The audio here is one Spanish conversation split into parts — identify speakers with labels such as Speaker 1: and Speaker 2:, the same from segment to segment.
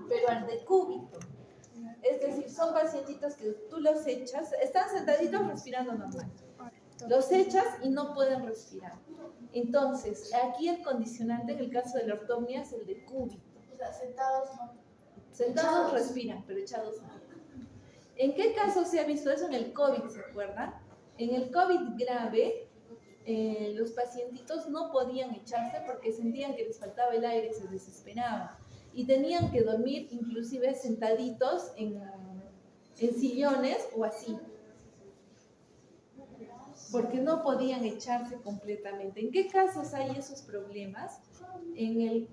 Speaker 1: pero al decúbito. Es decir, son pacientitos que tú los echas, están sentaditos respirando normal. Los echas y no pueden respirar. Entonces, aquí el condicionante en el caso de la ortopnea es el decúbito.
Speaker 2: O sea, sentados no.
Speaker 1: Sentados respiran, pero echados no. ¿En qué caso se ha visto eso? En el COVID, ¿se acuerdan? En el COVID grave, los pacientitos no podían echarse porque sentían que les faltaba el aire y se desesperaban. Y tenían que dormir inclusive sentaditos en sillones o así. Porque no podían echarse completamente. ¿En qué casos hay esos problemas? En el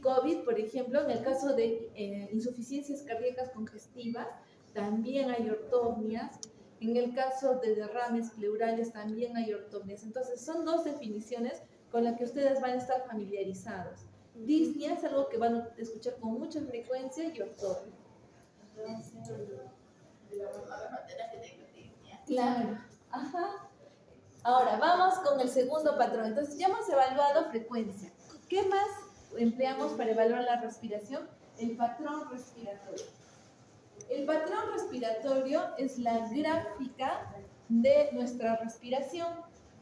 Speaker 1: COVID, por ejemplo, en el caso de insuficiencias cardíacas congestivas, también hay ortopnias. En el caso de derrames pleurales también hay ortopnias. Entonces, son dos definiciones con las que ustedes van a estar familiarizados. Disnea es algo que van a escuchar con mucha frecuencia y ortopnia. Claro. Ajá. Ahora, vamos con el segundo patrón. Entonces, ya hemos evaluado frecuencia. ¿Qué más empleamos para evaluar la respiración? El patrón respiratorio. El patrón respiratorio es la gráfica de nuestra respiración.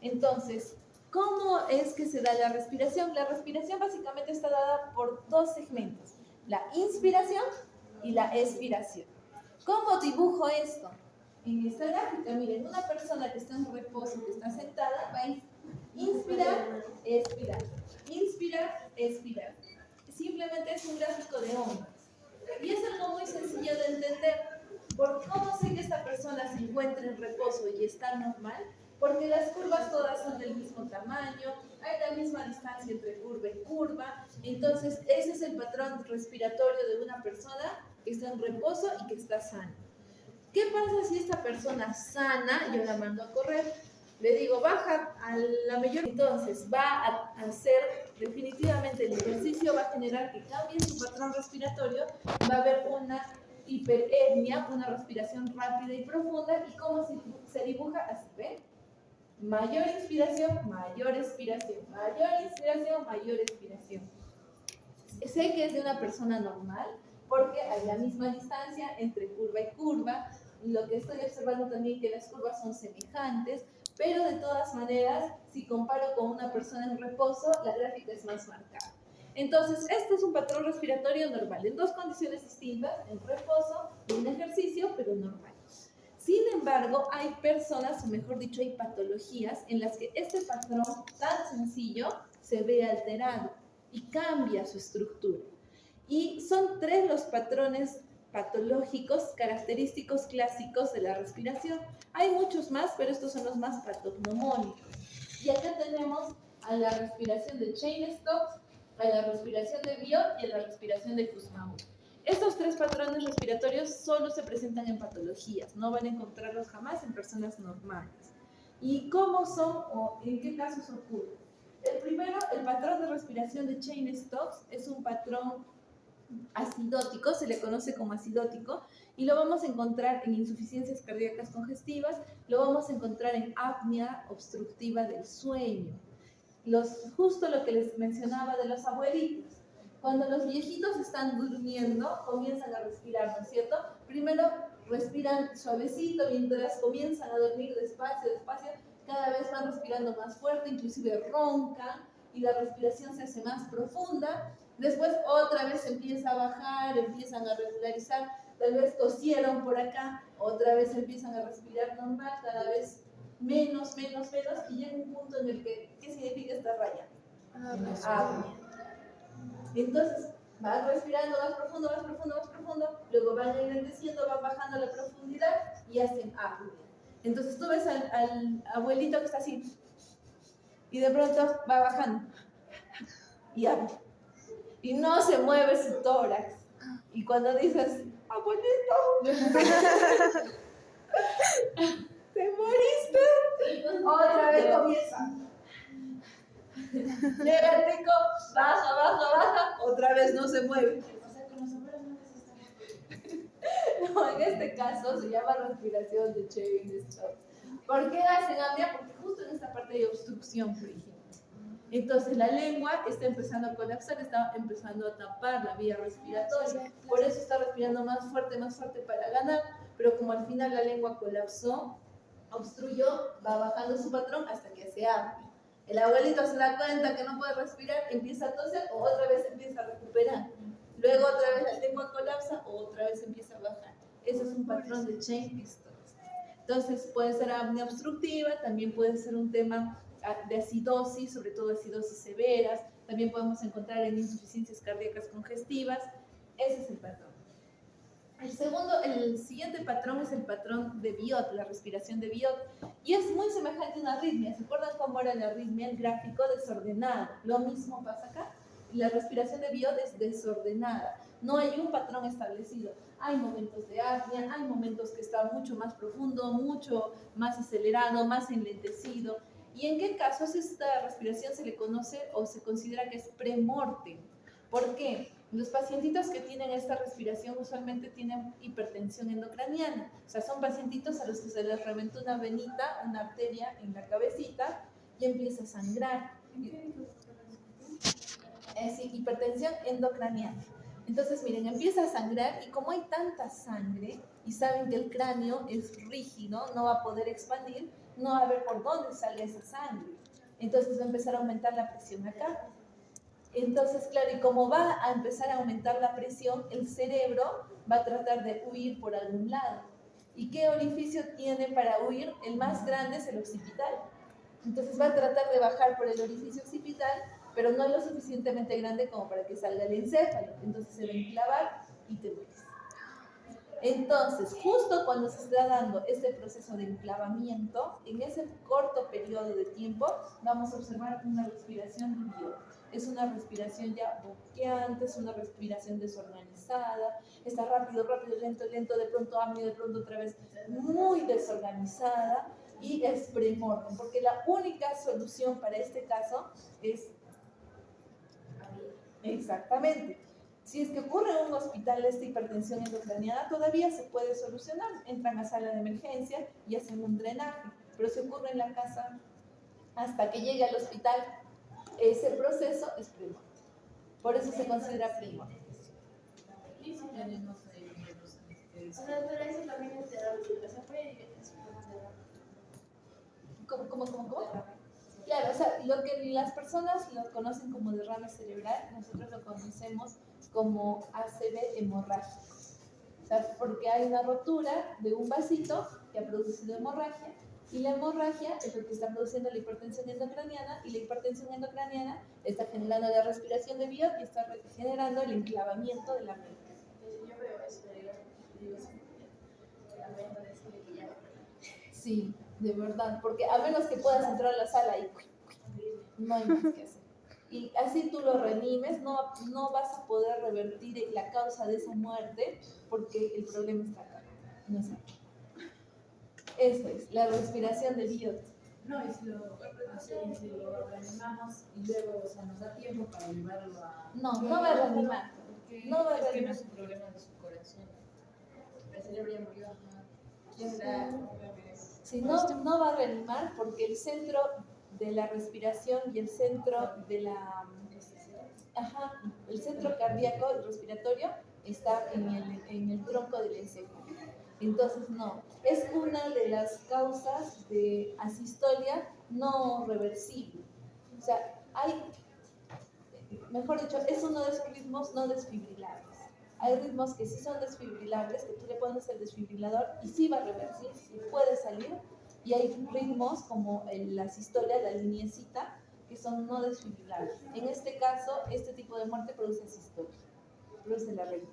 Speaker 1: Entonces, ¿cómo es que se da la respiración? La respiración básicamente está dada por dos segmentos, la inspiración y la expiración. ¿Cómo dibujo esto? En esta gráfica, miren, una persona que está en reposo, que está sentada, va a inspirar, expirar, inspirar, expirar. Simplemente es un gráfico de ondas. Y es algo muy sencillo de entender. ¿Por cómo sé que esta persona se encuentra en reposo y está normal? Porque las curvas todas son del mismo tamaño, hay la misma distancia entre curva y curva. Entonces, ese es el patrón respiratorio de una persona que está en reposo y que está sana. ¿Qué pasa si esta persona sana, yo la mando a correr? Le digo, baja a la mayor. Entonces, va a hacer definitivamente el ejercicio, va a generar que cambie su patrón respiratorio, va a haber una hiperapnea, una respiración rápida y profunda. ¿Y cómo se dibuja? Así, ¿ven? Mayor inspiración, mayor expiración, mayor inspiración, mayor expiración. Sé que es de una persona normal, porque hay la misma distancia entre curva y curva. Lo que estoy observando también que las curvas son semejantes, pero de todas maneras, si comparo con una persona en reposo, la gráfica es más marcada. Entonces, este es un patrón respiratorio normal, en dos condiciones distintas, en reposo y en ejercicio, pero normal. Sin embargo, hay personas, o mejor dicho, hay patologías en las que este patrón tan sencillo se ve alterado y cambia su estructura. Y son tres los patrones patológicos característicos clásicos de la respiración. Hay muchos más, pero estos son los más patognomónicos. Y acá tenemos a la respiración de Cheyne-Stokes, a la respiración de Biot y a la respiración de Kussmaul. Estos tres patrones respiratorios solo se presentan en patologías, no van a encontrarlos jamás en personas normales. ¿Y cómo son o en qué casos ocurren? El primero, el patrón de respiración de Cheyne-Stokes es un patrón acidótico, se le conoce como acidótico, y lo vamos a encontrar en insuficiencias cardíacas congestivas, lo vamos a encontrar en apnea obstructiva del sueño. Justo lo que les mencionaba de los abuelitos. Cuando los viejitos están durmiendo, comienzan a respirar, ¿no es cierto? Primero respiran suavecito, mientras comienzan a dormir despacio, despacio, cada vez van respirando más fuerte, inclusive roncan, y la respiración se hace más profunda. Después otra vez empieza a bajar, empiezan a regularizar, tal vez tosieron por acá, otra vez empiezan a respirar normal, cada vez menos, y llega un punto en el que, ¿qué significa esta raya? Apnea. Entonces, van respirando más profundo, luego van enlenteciendo, van bajando la profundidad y hacen apnea. Entonces tú ves al abuelito que está así, y de pronto va bajando, y apnea. Y no se mueve su tórax. Y cuando dices, abuelito, ¿te moriste? Otra vez comienza. Llega el pico, baja, otra vez no se mueve. No, en este caso se llama respiración de Cheyne-Stokes. ¿Por qué hacen apnea? Porque justo en esta parte hay obstrucción, por ejemplo. Entonces la lengua está empezando a colapsar, está empezando a tapar la vía respiratoria. Por eso está respirando más fuerte para ganar, pero como al final la lengua colapsó, obstruyó, va bajando su patrón hasta que se abre. El abuelito se da cuenta que no puede respirar, empieza a toser o otra vez empieza a recuperar. Luego otra vez la lengua colapsa o otra vez empieza a bajar. Eso es un patrón de chain pistol. Entonces puede ser apnea obstructiva, también puede ser un tema de acidosis, sobre todo acidosis severas, también podemos encontrar en insuficiencias cardíacas congestivas. Ese es el patrón. El siguiente patrón es el patrón de Biot, la respiración de Biot, y es muy semejante a una arritmia. ¿Se acuerdan cómo era la arritmia? El gráfico desordenado. Lo mismo pasa acá. La respiración de Biot es desordenada. No hay un patrón establecido. Hay momentos de apnea, hay momentos que está mucho más profundo, mucho más acelerado, más enlentecido. ¿Y en qué casos esta respiración se le conoce o se considera que es premortem? ¿Por qué? Los pacientitos que tienen esta respiración usualmente tienen hipertensión endocraniana. O sea, son pacientitos a los que se les reventó una venita, una arteria en la cabecita y empieza a sangrar. Es hipertensión endocraniana. Entonces, miren, empieza a sangrar y como hay tanta sangre y saben que el cráneo es rígido, no va a poder expandir, no va a ver por dónde sale esa sangre. Entonces va a empezar a aumentar la presión acá. Entonces, claro, y como va a empezar a aumentar la presión, el cerebro va a tratar de huir por algún lado. ¿Y qué orificio tiene para huir? El más grande es el occipital. Entonces va a tratar de bajar por el orificio occipital, pero no es lo suficientemente grande como para que salga el encéfalo. Entonces se va a enclavar y te mueres. Entonces, justo cuando se está dando este proceso de enclavamiento, en ese corto periodo de tiempo, vamos a observar una respiración de Biot. Es una respiración ya boqueante, es una respiración desorganizada, está rápido, lento, de pronto apnea, de pronto otra vez muy desorganizada y es premortem, porque la única solución para este caso es exactamente. Si es que ocurre en un hospital esta hipertensión endocraniana, todavía se puede solucionar. Entran a sala de emergencia y hacen un drenaje. Pero si ocurre en la casa, hasta que llegue al hospital, ese proceso es premortem. Por eso se considera premortem.
Speaker 2: Y si tenemos o sea, pero eso también es terapia.
Speaker 1: ¿Cómo? Claro, o sea, lo que las personas lo conocen como derrame cerebral, nosotros lo conocemos como ACV hemorrágico. O sea, porque hay una rotura de un vasito que ha producido hemorragia, y la hemorragia es lo que está produciendo la hipertensión endocraniana, y la hipertensión endocraniana está generando la respiración de Biot y está generando el enclavamiento de la mente.
Speaker 2: Yo veo eso, digo, lamento decirle que ya.
Speaker 1: Sí, de verdad, porque a menos que puedas entrar a la sala y no hay más que hacer. Y así tú lo reanimes, no vas a poder revertir la causa de esa muerte porque el problema está acá, no es aquí. Eso es, la respiración de Biot.
Speaker 3: No, y si lo reanimamos y luego, o sea, nos da tiempo para llevarlo a...
Speaker 1: No va a reanimar. No va a
Speaker 3: es que no
Speaker 1: reanimar.
Speaker 3: es un problema de su corazón. El cerebro ya murió.
Speaker 1: Sí, no va a reanimar porque el centro de la respiración y el centro de la... el centro cardíaco y respiratorio está en el tronco del encéfalo. Entonces, no. Es una de las causas de asistolia no reversible. O sea, mejor dicho, es uno de esos ritmos no desfibrilables. Hay ritmos que sí son desfibrilables, que tú le pones el desfibrilador y sí va a revertir, y puede salir. Y hay ritmos como la sistolia, la lineecita, que son no desfibrilables. En este caso, este tipo de muerte produce sistolia, produce la regla.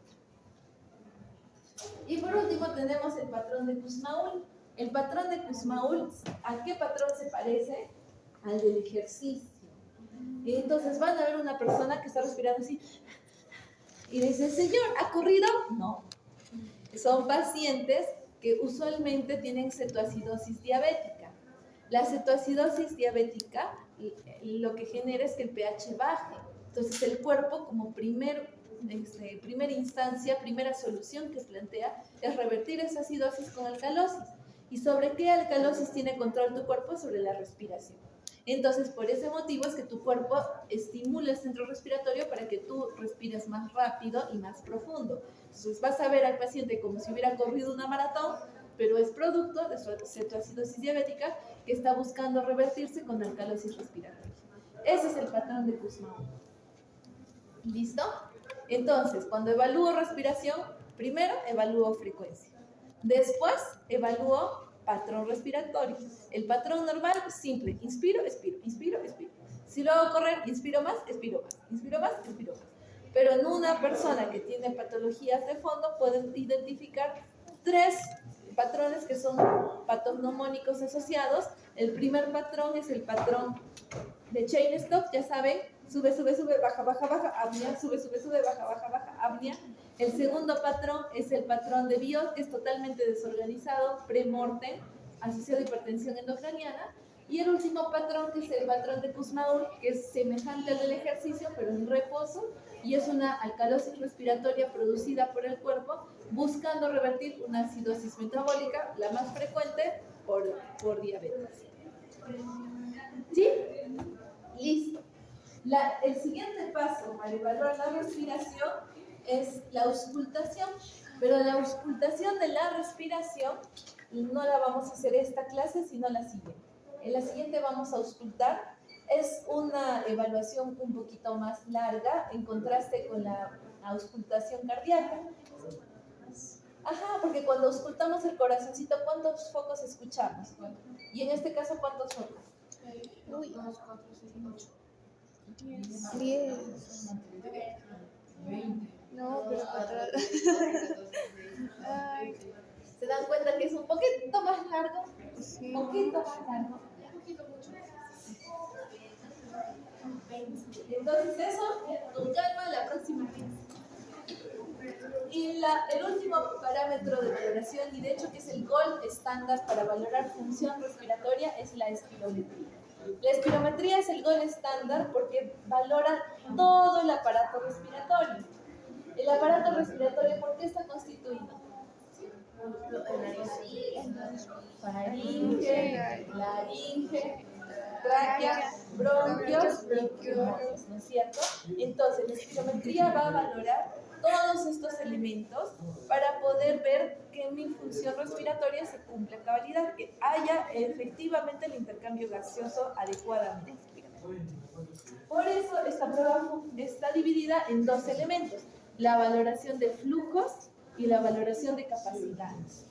Speaker 1: Y por último tenemos el patrón de Kussmaul. El patrón de Kussmaul, ¿a qué patrón se parece? Al del ejercicio. Y entonces van a ver una persona que está respirando así y dice, señor, ¿ha corrido? No. Son pacientes que usualmente tienen cetoacidosis diabética. La cetoacidosis diabética lo que genera es que el pH baje. Entonces el cuerpo como primera instancia, primera solución que plantea es revertir esa acidosis con alcalosis. ¿Y sobre qué alcalosis tiene control tu cuerpo? Sobre la respiración. Entonces, por ese motivo es que tu cuerpo estimula el centro respiratorio para que tú respires más rápido y más profundo. Entonces, vas a ver al paciente como si hubiera corrido una maratón, pero es producto de su cetoacidosis diabética que está buscando revertirse con alcalosis respiratoria. Ese es el patrón de Kussmaul. ¿Listo? Entonces, cuando evalúo respiración, primero evalúo frecuencia. Después evalúo patrón respiratorio. El patrón normal, simple. Inspiro, expiro, inspiro, expiro. Si lo hago correr, inspiro más, expiro más. Inspiro más, expiro más. Pero en una persona que tiene patologías de fondo, pueden identificar 3 patrones que son patognomónicos asociados. El primer patrón es el patrón de Cheyne-Stokes, ya saben, sube, sube, sube, baja, baja, baja, apnea, sube, sube, sube, baja, baja, baja, apnea. El segundo patrón es el patrón de Biot, que es totalmente desorganizado, pre-mortem, asociado a hipertensión endocraniana. Y el último patrón, que es el patrón de Kussmaul, que es semejante al del ejercicio, pero en reposo, y es una alcalosis respiratoria producida por el cuerpo, buscando revertir una acidosis metabólica, la más frecuente, por diabetes. ¿Sí? Listo. El siguiente paso para evaluar la respiración es la auscultación, pero la auscultación de la respiración no la vamos a hacer esta clase, sino la siguiente. En la siguiente vamos a auscultar. Es una evaluación un poquito más larga en contraste con la auscultación cardíaca. Ajá, porque cuando auscultamos el corazoncito, ¿cuántos focos escuchamos? Y en este caso, ¿cuántos focos?
Speaker 2: 2, 4, 6, 8.
Speaker 3: 10.
Speaker 2: 20.
Speaker 3: No, pero atrás. Ay,
Speaker 1: ¿Se dan cuenta que es un poquito más largo?
Speaker 3: sí.
Speaker 1: Un poquito más largo.
Speaker 2: Un poquito mucho.
Speaker 1: Entonces eso, con calma, la próxima vez. Y el último parámetro de valoración, y de hecho que es el gold estándar para valorar función respiratoria, es la espirometría. La espirometría es el gold estándar porque valora todo el aparato respiratorio. El aparato respiratorio, ¿por qué está constituido? Faringe, laringe, tráquea, bronquios y pulmones, ¿no es cierto? Entonces, la espirometría va a valorar todos estos elementos para poder ver que mi función respiratoria se cumple a cabalidad, que haya efectivamente el intercambio gaseoso adecuadamente. Por eso esta prueba está dividida en 2 elementos, la valoración de flujos y la valoración de capacidades.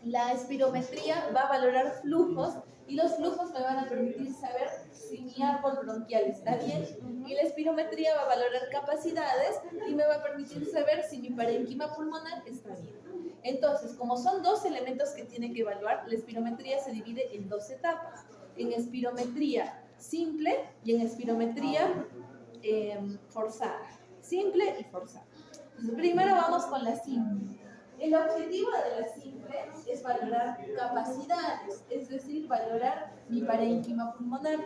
Speaker 1: La espirometría va a valorar flujos y los flujos me van a permitir saber si mi árbol bronquial está bien, y la espirometría va a valorar capacidades y me va a permitir saber si mi parénquima pulmonar está bien. Entonces, como son 2 elementos que tiene que evaluar, la espirometría se divide en 2 etapas, en espirometría simple y en espirometría forzada. Simple y forzada. Entonces, primero vamos con la simple. El objetivo de la simple es valorar capacidades, es decir, valorar mi parénquima pulmonar.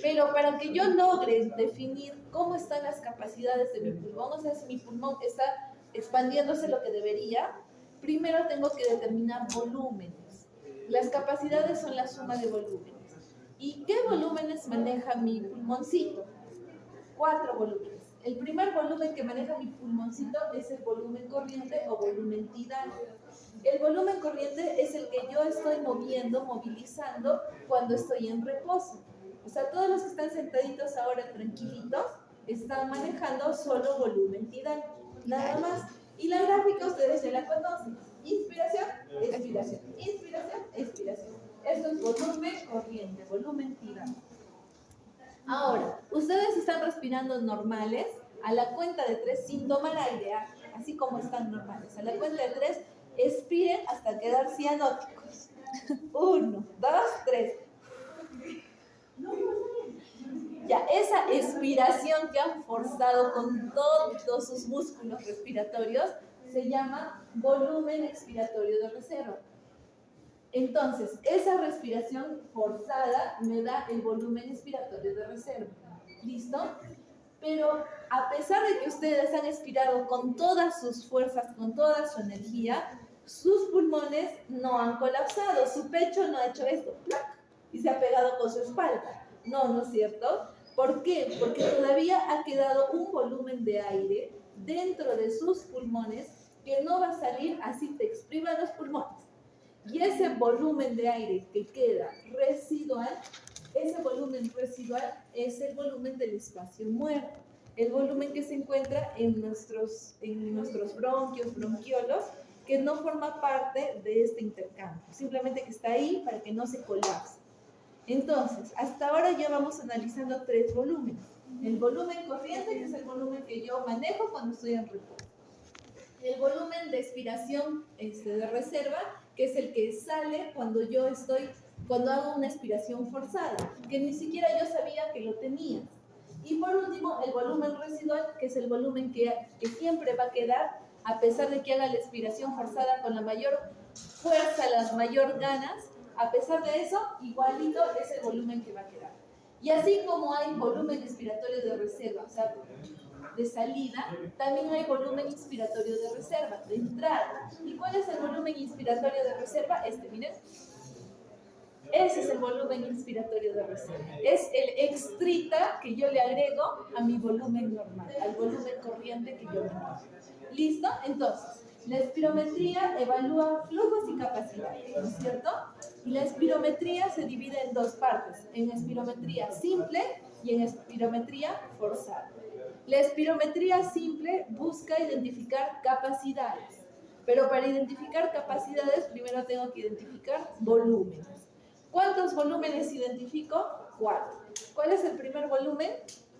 Speaker 1: Pero para que yo logre definir cómo están las capacidades de mi pulmón, o sea, si mi pulmón está expandiéndose lo que debería, primero tengo que determinar volúmenes. Las capacidades son la suma de volúmenes. ¿Y qué volúmenes maneja mi pulmoncito? 4 volúmenes. El primer volumen que maneja mi pulmoncito es el volumen corriente o volumen tidal. El volumen corriente es el que yo estoy movilizando cuando estoy en reposo. O sea, todos los que están sentaditos ahora tranquilitos están manejando solo volumen tidal, nada más. Y la gráfica ustedes ya la conocen. Inspiración, expiración, inspiración, expiración. Esto es volumen corriente, volumen tidal. Ahora, ustedes están respirando normales, a la cuenta de 3 sin tomar aire, así como están normales. A la cuenta de 3, expiren hasta quedar cianóticos. 1, 2, 3. Ya, esa expiración que han forzado con todos sus músculos respiratorios se llama volumen expiratorio de reserva. Entonces, esa respiración forzada me da el volumen expiratorio de reserva. ¿Listo? Pero a pesar de que ustedes han expirado con todas sus fuerzas, con toda su energía, sus pulmones no han colapsado, su pecho no ha hecho esto. ¡Plac! y se ha pegado con su espalda. No, ¿no es cierto? ¿Por qué? Porque todavía ha quedado un volumen de aire dentro de sus pulmones que no va a salir así te expriman los pulmones. Y ese volumen de aire que queda residual, ese volumen residual es el volumen del espacio muerto, el volumen que se encuentra en nuestros bronquios, bronquiolos, que no forma parte de este intercambio, simplemente que está ahí para que no se colapse. Entonces, hasta ahora ya vamos analizando 3 volúmenes. El volumen corriente, que es el volumen que yo manejo cuando estoy en reposo. El volumen de expiración de reserva, que es el que sale cuando hago una expiración forzada, que ni siquiera yo sabía que lo tenía. Y por último, el volumen residual, que es el volumen que siempre va a quedar, a pesar de que haga la expiración forzada con la mayor fuerza, las mayor ganas, a pesar de eso, igualito es el volumen que va a quedar. Y así como hay volumen expiratorio de reserva, o sea, de salida, también hay volumen inspiratorio de reserva, de entrada. ¿Y cuál es el volumen inspiratorio de reserva? Miren. Ese es el volumen inspiratorio de reserva. Es el extrita que yo le agrego a mi volumen normal, al volumen corriente que yo manejo. ¿Listo? Entonces, la espirometría evalúa flujos y capacidades, ¿no es cierto? Y la espirometría se divide en 2 partes, en espirometría simple y en espirometría forzada. La espirometría simple busca identificar capacidades, pero para identificar capacidades primero tengo que identificar volúmenes. ¿Cuántos volúmenes identifico? 4. ¿Cuál es el primer volumen?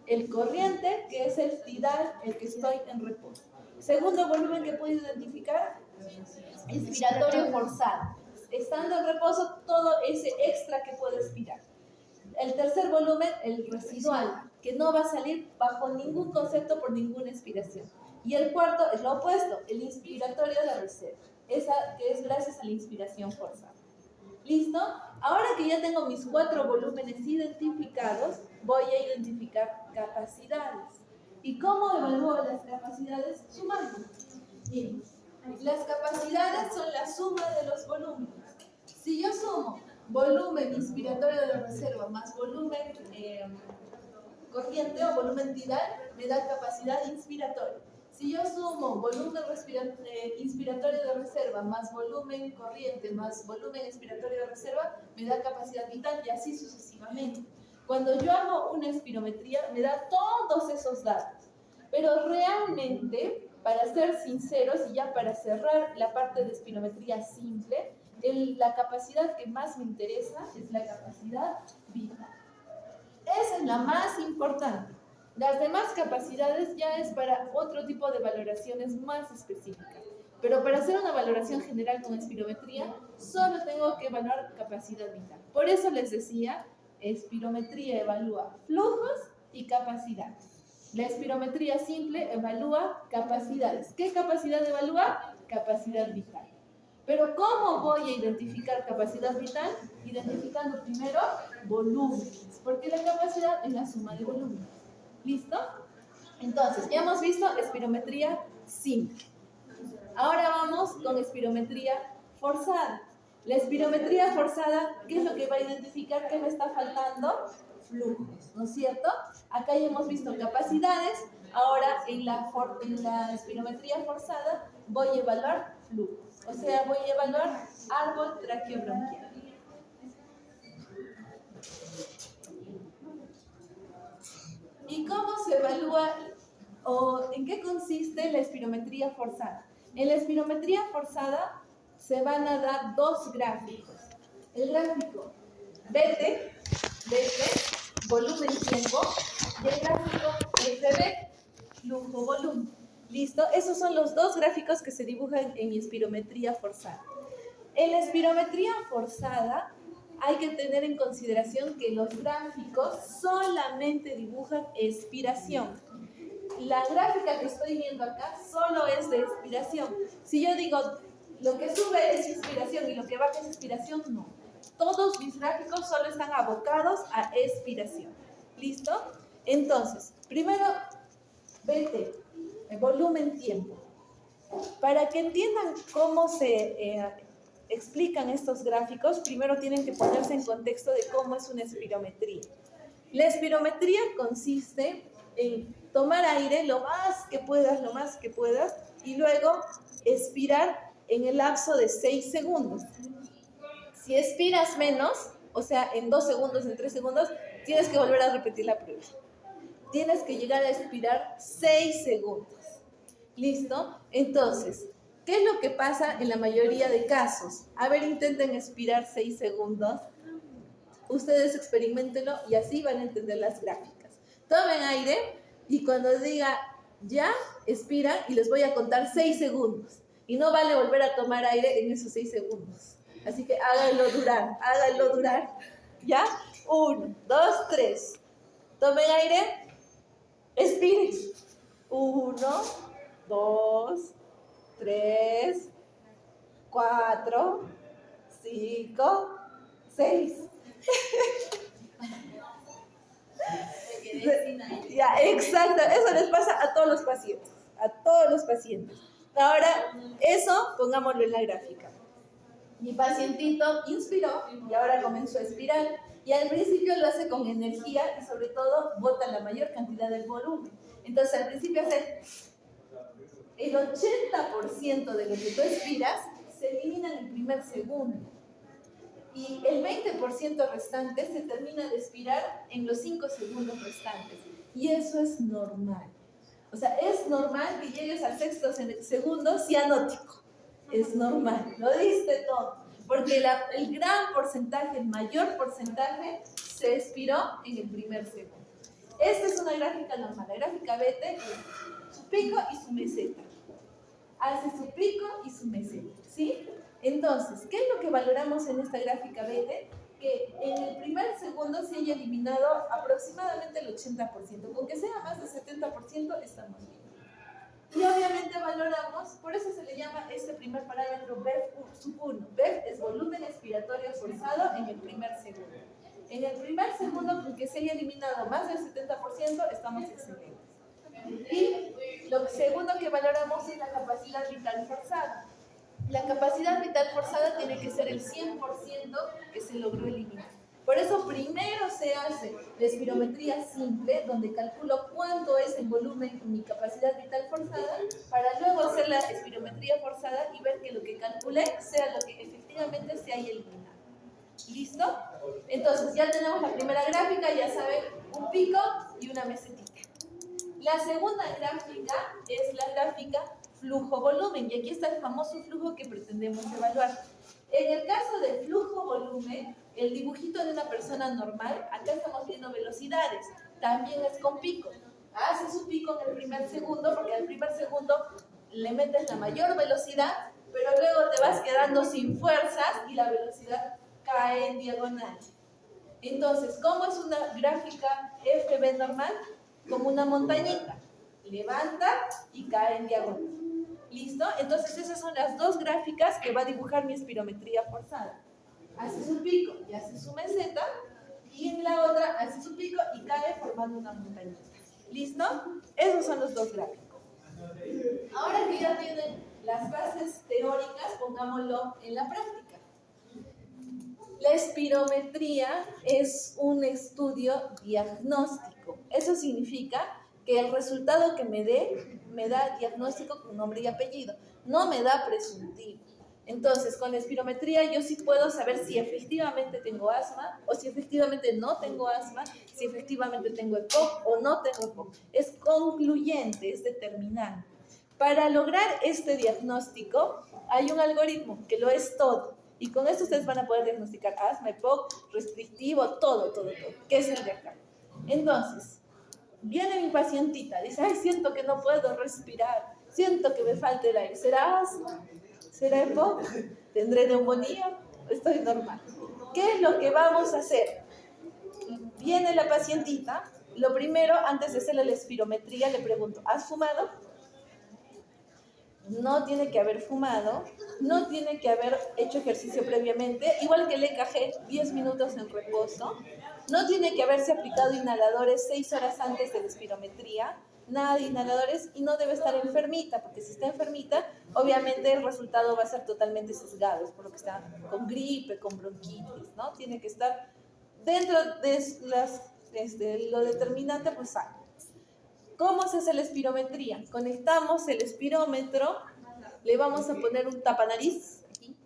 Speaker 1: El corriente, que es el tidal, el que estoy en reposo. Segundo volumen que puedo identificar, expiratorio forzado. Estando en reposo, todo ese extra que puedo expirar. El tercer volumen, el residual, que no va a salir bajo ningún concepto por ninguna expiración. Y el cuarto es lo opuesto, el inspiratorio de reserva, esa que es gracias a la inspiración forzada. ¿Listo? Ahora que ya tengo mis 4 volúmenes identificados, voy a identificar capacidades. ¿Y cómo evalúo las capacidades? Sumando. Bien, las capacidades son la suma de los volúmenes. Si yo sumo volumen inspiratorio de reserva más volumen corriente o volumen tidal, me da capacidad inspiratoria. Si yo sumo volumen inspiratorio de reserva más volumen corriente más volumen expiratorio de reserva, me da capacidad vital y así sucesivamente. Cuando yo hago una espirometría, me da todos esos datos. Pero realmente, para ser sinceros y ya para cerrar la parte de espirometría simple, la capacidad que más me interesa es la capacidad vital. Esa es la más importante. Las demás capacidades ya es para otro tipo de valoraciones más específicas. Pero para hacer una valoración general con espirometría, solo tengo que evaluar capacidad vital. Por eso les decía, espirometría evalúa flujos y capacidad. La espirometría simple evalúa capacidades. ¿Qué capacidad evalúa? Capacidad vital. Pero ¿cómo voy a identificar capacidad vital? Identificando primero volúmenes, porque la capacidad es la suma de volúmenes. ¿Listo? Entonces, ya hemos visto espirometría simple. Ahora vamos con espirometría forzada. La espirometría forzada, ¿qué es lo que va a identificar? ¿Qué me está faltando? Flujos, ¿no es cierto? Acá ya hemos visto capacidades. Ahora en la espirometría forzada voy a evaluar flujos. O sea, voy a evaluar árbol traqueobronquial. ¿Y cómo se evalúa o en qué consiste la espirometría forzada? En la espirometría forzada se van a dar 2 gráficos. El gráfico BT, volumen tiempo, y el gráfico FB, flujo volumen. ¿Listo? Esos son los 2 gráficos que se dibujan en espirometría forzada. En la espirometría forzada hay que tener en consideración que los gráficos solamente dibujan expiración. La gráfica que estoy viendo acá solo es de expiración. Si yo digo lo que sube es inspiración y lo que baja es expiración, no. Todos mis gráficos solo están abocados a expiración. ¿Listo? Entonces, primero, BT, volumen tiempo. Para que entiendan cómo se explican estos gráficos, primero tienen que ponerse en contexto de cómo es una espirometría. La espirometría consiste en tomar aire lo más que puedas, y luego expirar en el lapso de 6 segundos. Si expiras menos, o sea, en 2 segundos, en 3 segundos, tienes que volver a repetir la prueba. Tienes que llegar a expirar 6 segundos. ¿Listo? Entonces, ¿qué es lo que pasa en la mayoría de casos? A ver, intenten expirar 6 segundos. Ustedes experimentenlo y así van a entender las gráficas. Tomen aire y cuando diga ya, expiran y les voy a contar 6 segundos. Y no vale volver a tomar aire en esos 6 segundos. Así que háganlo durar. ¿Ya? 1, 2, 3. Tomen aire, expiren. 1, 2, 3, 4, 5, 6. Ya, exacto, eso les pasa a todos los pacientes. Ahora, eso pongámoslo en la gráfica. Mi pacientito inspiró y ahora comenzó a expirar. Y al principio lo hace con energía y sobre todo bota la mayor cantidad del volumen. Entonces al principio hace el 80% de lo que tú expiras se elimina en el primer segundo. Y el 20% restante se termina de expirar en los 5 segundos restantes. Y eso es normal. O sea, es normal que llegues al 6º segundo cianótico. Es normal, lo diste todo. Porque el gran porcentaje, el mayor porcentaje, se expiró en el primer segundo. Esta es una gráfica normal. La gráfica BT es su pico y su meseta. Hace su pico y su meseta, ¿sí? Entonces, ¿qué es lo que valoramos en esta gráfica BT? Que en el primer segundo se haya eliminado aproximadamente el 80%. Con que sea más del 70%, estamos bien. Y obviamente valoramos, por eso se le llama este primer parámetro BEF sub 1. BEF es volumen expiratorio forzado en el primer segundo. En el primer segundo, con que se haya eliminado más del 70%, estamos excelentes. Y lo segundo que valoramos es la capacidad vital forzada. La capacidad vital forzada tiene que ser el 100% que se logró eliminar. Por eso primero se hace la espirometría simple, donde calculo cuánto es el volumen en mi capacidad vital forzada, para luego hacer la espirometría forzada y ver que lo que calculé sea lo que efectivamente se haya eliminado. ¿Listo? Entonces ya tenemos la primera gráfica, ya saben, un pico y una mesetita. La segunda gráfica es la gráfica flujo-volumen, y aquí está el famoso flujo que pretendemos evaluar. En el caso de flujo-volumen, el dibujito de una persona normal, acá estamos viendo velocidades, también es con pico. Hace su pico en el primer segundo, porque al primer segundo le metes la mayor velocidad, pero luego te vas quedando sin fuerzas y la velocidad cae en diagonal. Entonces, ¿cómo es una gráfica FB normal? Como una montañita. Levanta y cae en diagonal. ¿Listo? Entonces esas son las dos gráficas que va a dibujar mi espirometría forzada. Hace su pico y hace su meseta, y en la otra hace su pico y cae formando una montañita. ¿Listo? Esos son los dos gráficos. Ahora que ya tienen las bases teóricas, pongámoslo en la práctica. La espirometría es un estudio diagnóstico. Eso significa que el resultado que me dé, me da diagnóstico con nombre y apellido, no me da presuntivo. Entonces, con la espirometría yo sí puedo saber si efectivamente tengo asma o si efectivamente no tengo asma, si efectivamente tengo EPOC o no tengo EPOC. Es concluyente, es determinante. Para lograr este diagnóstico hay un algoritmo que lo es todo. Y con esto ustedes van a poder diagnosticar asma, EPOC, restrictivo, todo, que es el de acá. Entonces, viene mi pacientita, dice, ay, siento que no puedo respirar, siento que me falta el aire. ¿Será asma? ¿Será EPOC? ¿Tendré neumonía? Estoy normal. ¿Qué es lo que vamos a hacer? Viene la pacientita, lo primero, antes de hacerle la espirometría, le pregunto, ¿has fumado? No tiene que haber fumado, no tiene que haber hecho ejercicio previamente, igual que el EKG, 10 minutos en reposo. No tiene que haberse aplicado inhaladores 6 horas antes de la espirometría, nada de inhaladores, y no debe estar enfermita, porque si está enfermita, obviamente el resultado va a ser totalmente sesgado, es por lo que está con gripe, con bronquitis, ¿no? Tiene que estar dentro de lo determinante, pues sano. ¿Cómo se hace la espirometría? Conectamos el espirómetro, le vamos a poner un tapanariz, aquí,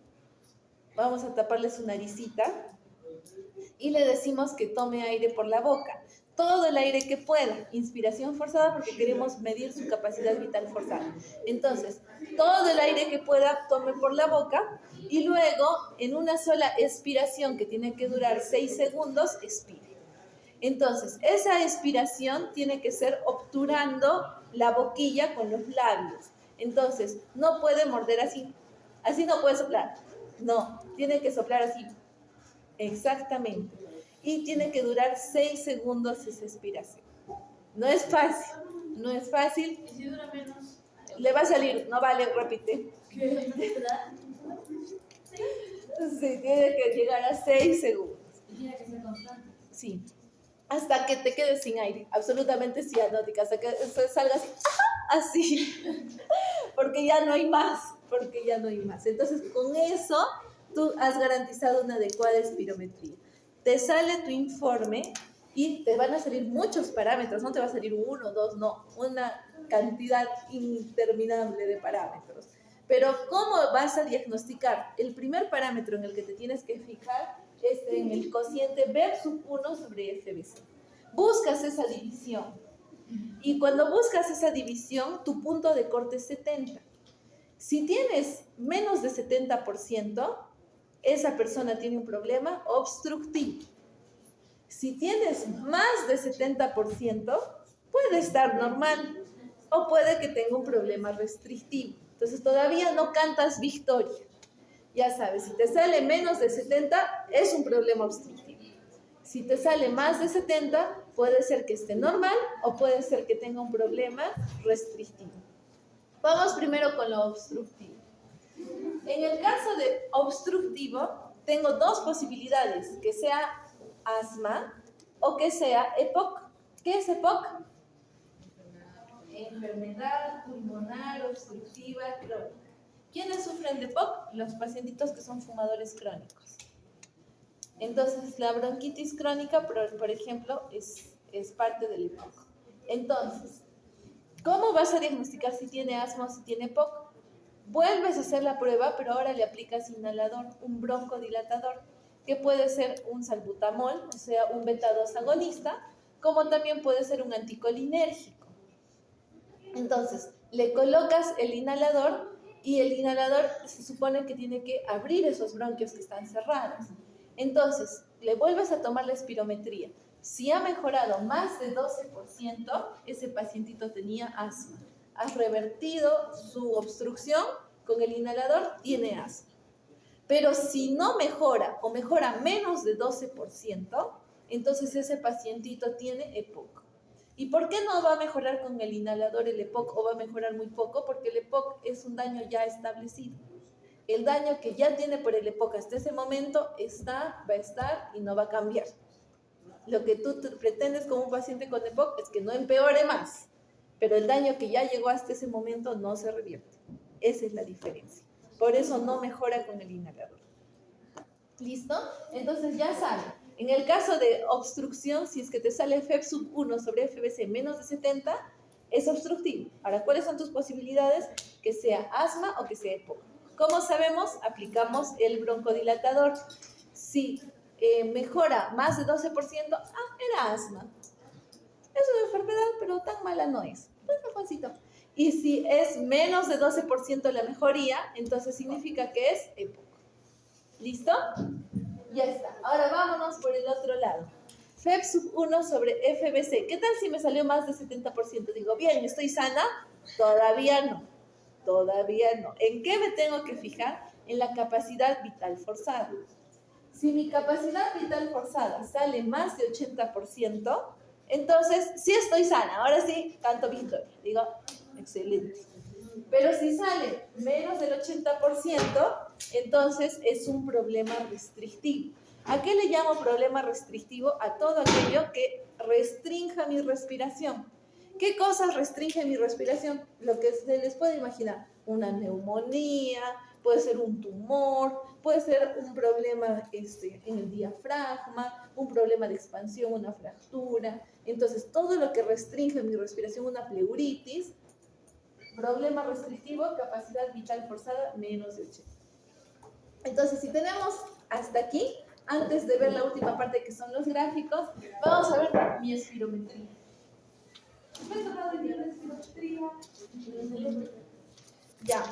Speaker 1: vamos a taparle su naricita y le decimos que tome aire por la boca. Todo el aire que pueda, inspiración forzada porque queremos medir su capacidad vital forzada. Entonces, todo el aire que pueda, tome por la boca y luego, en una sola expiración que tiene que durar 6 segundos, expire. Entonces, esa expiración tiene que ser obturando la boquilla con los labios. Entonces, no puede morder así. Así no puede soplar. No, tiene que soplar así. Exactamente. Y tiene que durar 6 segundos esa expiración. No es fácil, no es fácil.
Speaker 2: ¿Y si dura menos?
Speaker 1: Le va a salir, no vale, repite.
Speaker 2: ¿Qué?
Speaker 1: Sí, tiene que llegar a 6 segundos.
Speaker 3: Y tiene que ser constante.
Speaker 1: Sí. Hasta que te quedes sin aire, absolutamente cianótica, hasta que salga así, así, porque ya no hay más, Entonces, con eso, tú has garantizado una adecuada espirometría. Te sale tu informe y te van a salir muchos parámetros, no te va a salir 1, 2, no, una cantidad interminable de parámetros. Pero, ¿cómo vas a diagnosticar? El primer parámetro en el que te tienes que fijar es en el cociente B1 sobre FBC. Buscas esa división. Y cuando buscas esa división, tu punto de corte es 70. Si tienes menos de 70%, esa persona tiene un problema obstructivo. Si tienes más de 70%, puede estar normal o puede que tenga un problema restrictivo. Entonces todavía no cantas victoria. Ya sabes, si te sale menos de 70, es un problema obstructivo. Si te sale más de 70, puede ser que esté normal o puede ser que tenga un problema restrictivo. Vamos primero con lo obstructivo. En el caso de obstructivo, tengo dos posibilidades, que sea asma o que sea EPOC. ¿Qué es EPOC? Enfermedad pulmonar obstructiva crónica. ¿Quiénes sufren de EPOC? Los pacientitos que son fumadores crónicos. Entonces, la bronquitis crónica, por ejemplo, es parte del EPOC. Entonces, ¿cómo vas a diagnosticar si tiene asma o si tiene EPOC? Vuelves a hacer la prueba, pero ahora le aplicas inhalador, un broncodilatador, que puede ser un salbutamol, o sea, un beta-2 agonista, como también puede ser un anticolinérgico. Entonces, le colocas el inhalador y el inhalador se supone que tiene que abrir esos bronquios que están cerrados. Entonces, le vuelves a tomar la espirometría. Si ha mejorado más de 12%, ese pacientito tenía asma. Has revertido su obstrucción con el inhalador, tiene asma. Pero si no mejora o mejora menos de 12%, entonces ese pacientito tiene EPOC. ¿Y por qué no va a mejorar con el inhalador el EPOC o va a mejorar muy poco? Porque el EPOC es un daño ya establecido. El daño que ya tiene por el EPOC hasta ese momento va a estar y no va a cambiar. Lo que tú pretendes con un paciente con EPOC es que no empeore más, pero el daño que ya llegó hasta ese momento no se revierte. Esa es la diferencia. Por eso no mejora con el inhalador. ¿Listo? Entonces ya saben. En el caso de obstrucción, si es que te sale FEB1 sobre FBC menos de 70, es obstructivo. Ahora, ¿cuáles son tus posibilidades? Que sea asma o que sea EPOC. ¿Cómo sabemos? Aplicamos el broncodilatador. Si mejora más de 12%, era asma. Es una enfermedad, pero tan mala no es. Pues Juancito. Y si es menos de 12% la mejoría, entonces significa que es EPOC. ¿Listo? Ya está. Ahora vámonos por el otro lado. FEB1 sobre FBC. ¿Qué tal si me salió más de 70%? Digo, bien, ¿estoy sana? Todavía no. Todavía no. ¿En qué me tengo que fijar? En la capacidad vital forzada. Si mi capacidad vital forzada sale más de 80%, entonces sí estoy sana. Ahora sí, canto victoria. Digo, excelente. Pero si sale menos del 80%, entonces es un problema restrictivo. ¿A qué le llamo problema restrictivo? A todo aquello que restrinja mi respiración. ¿Qué cosas restringen mi respiración? Lo que se les puede imaginar. Una neumonía, puede ser un tumor, puede ser un problema en el diafragma, un problema de expansión, una fractura. Entonces, todo lo que restringe mi respiración, una pleuritis, problema restrictivo, capacidad vital forzada, menos de 80. Entonces, si tenemos hasta aquí, antes de ver la última parte que son los gráficos, vamos a ver mi espirometría. Ya.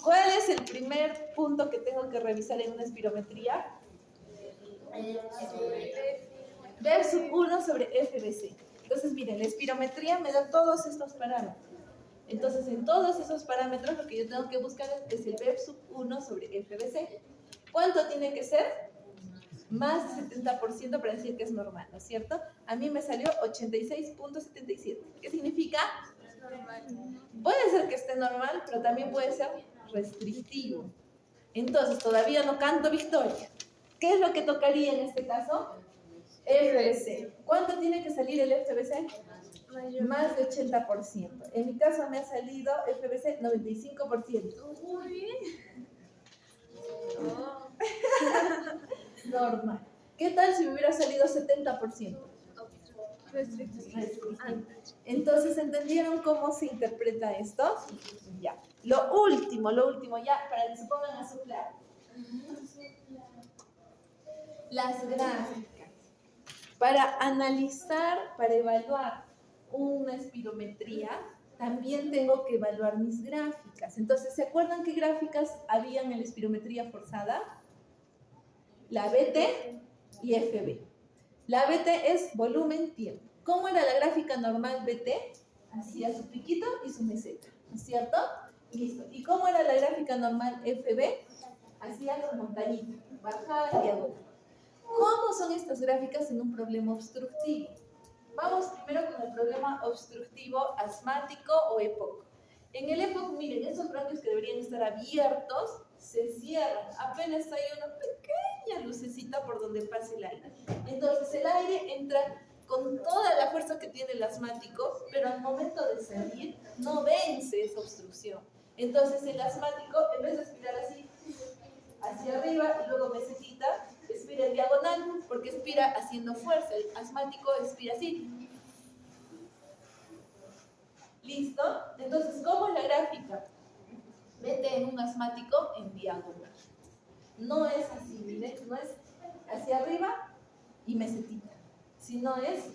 Speaker 1: ¿Cuál es el primer punto que tengo que revisar en una espirometría? B sub 1 sobre FBC. Entonces, miren, la espirometría me da todos estos parámetros. Entonces, en todos esos parámetros, lo que yo tengo que buscar es el B sub 1 sobre FBC. ¿Cuánto tiene que ser? Más de 70% para decir que es normal, ¿no es cierto? A mí me salió 86.77. ¿Qué significa? Puede ser que esté normal, pero también puede ser restrictivo. Entonces, todavía no canto victoria. ¿Qué es lo que tocaría en este caso? FBC. ¿Cuánto tiene que salir el FBC? Más de 80%. En mi caso me ha salido FBC 95%.
Speaker 2: Muy bien.
Speaker 1: Normal. ¿Qué tal si me hubiera salido 70%? Restrictivo. Entonces, ¿entendieron cómo se interpreta esto? Ya. Lo último, ya, para que se pongan a soplar. Las gráficas. Para analizar, para evaluar una espirometría, también tengo que evaluar mis gráficas. Entonces, ¿se acuerdan qué gráficas habían en la espirometría forzada? La BT y FB. La BT es volumen-tiempo. ¿Cómo era la gráfica normal BT? Hacía su piquito y su meseta, ¿no es cierto? Listo. ¿Y cómo era la gráfica normal FB? Hacía su montañita, bajaba y diagonal. ¿Cómo son estas gráficas en un problema obstructivo? Vamos primero con el problema obstructivo asmático o EPOC. En el EPOC, miren, esos bronquios que deberían estar abiertos se cierran. Apenas hay una pequeña lucecita por donde pasa el aire. Entonces el aire entra con toda la fuerza que tiene el asmático, pero al momento de salir no vence esa obstrucción. Entonces el asmático, en vez de expirar así, hacia arriba y luego mesetita, expira en diagonal porque expira haciendo fuerza. El asmático expira así. ¿Listo? Entonces, ¿cómo es la gráfica? Vete en un asmático en diagonal. No es así, miren, no es hacia arriba y mesetita, sino es